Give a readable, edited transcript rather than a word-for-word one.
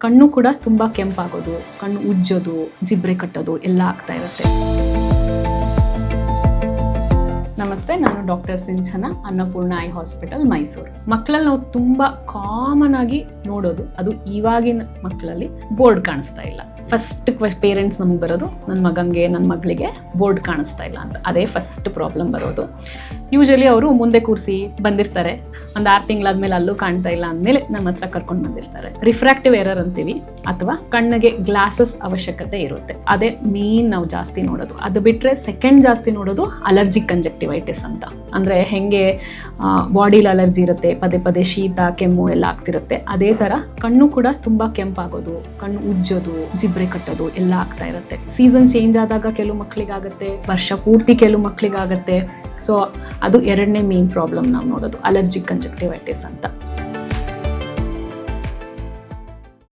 ಕಣ್ಣು ಕೂಡ ತುಂಬ ಕೆಂಪಾಗೋದು, ಕಣ್ಣು ಉಜ್ಜೋದು, ಜಿಬ್ರೆ ಕಟ್ಟೋದು ಎಲ್ಲ ಆಗ್ತಾ ಇರುತ್ತೆ. ನಮಸ್ತೆ, ನಾನು doctor Sinchana, Annapurna I hospital, Mysuru. ಮಕ್ಕಳಲ್ಲಿ ನಾವು ತುಂಬ ಕಾಮನ್ ಆಗಿ ನೋಡೋದು, ಅದು ಇವಾಗಿನ ಮಕ್ಕಳಲ್ಲಿ ಬೋರ್ಡ್ ಕಾಣಿಸ್ತಾ ಇಲ್ಲ. ಫಸ್ಟ್ ಪೇರೆಂಟ್ಸ್ ನಮ್ಗೆ ಬರೋದು, ನನ್ನ ಮಗಂಗೆ ನನ್ನ ಮಗಳಿಗೆ ಬೋರ್ಡ್ ಕಾಣಿಸ್ತಾ ಇಲ್ಲ ಅಂತ. ಅದೇ ಫಸ್ಟ್ ಪ್ರಾಬ್ಲಮ್ ಬರೋದು. ಯೂಶಲಿ ಅವರು ಮುಂದೆ ಕೂರಿಸಿ ಬಂದಿರ್ತಾರೆ, ಒಂದು 6 ತಿಂಗಳಾದ್ಮೇಲೆ ಅಲ್ಲೂ ಕಾಣ್ತಾ ಇಲ್ಲ ಅಂದಮೇಲೆ ನಮ್ಮ ಹತ್ರ ಕರ್ಕೊಂಡು ಬಂದಿರ್ತಾರೆ. ರಿಫ್ರಾಕ್ಟಿವ್ ಎರರ್ ಅಂತೀವಿ, ಅಥವಾ ಕಣ್ಣಿಗೆ ಗ್ಲಾಸಸ್ ಅವಶ್ಯಕತೆ ಇರುತ್ತೆ. ಅದೇ ಮೇನ್ ನಾವು ಜಾಸ್ತಿ ನೋಡೋದು. ಅದು ಬಿಟ್ಟರೆ ಸೆಕೆಂಡ್ ಜಾಸ್ತಿ ನೋಡೋದು ಅಲರ್ಜಿಕ್ ಕಂಜಕ್ಟಿವೈಟಿಸ್ ಅಂತ. ಅಂದರೆ ಹೆಂಗೆ ಬಾಡಿಲಿ ಅಲರ್ಜಿ ಇರುತ್ತೆ, ಪದೇ ಪದೇ ಶೀತ ಕೆಮ್ಮು ಎಲ್ಲ ಆಗ್ತಿರುತ್ತೆ, ಅದೇ ಥರ ಕಣ್ಣು ಕೂಡ ತುಂಬ ಕೆಂಪಾಗೋದು, ಕಣ್ಣು ಉಜ್ಜೋದು, ಜಿಬ್ರೆ ಕಟ್ಟೋದು ಎಲ್ಲ ಆಗ್ತಾ ಇರುತ್ತೆ. ಸೀಸನ್ ಚೇಂಜ್ ಆದಾಗ ಕೆಲವು ಮಕ್ಕಳಿಗಾಗುತ್ತೆ, ವರ್ಷ ಪೂರ್ತಿ ಕೆಲವು ಮಕ್ಕಳಿಗಾಗುತ್ತೆ. ಸೊ ಅದು ಎರಡನೇ ಮೇನ್ ಪ್ರಾಬ್ಲಮ್ ನಾವು ನೋಡೋದು, ಅಲರ್ಜಿಕ್ ಕಂಜಕ್ಟಿವೈಟಿಸ್ ಅಂತ.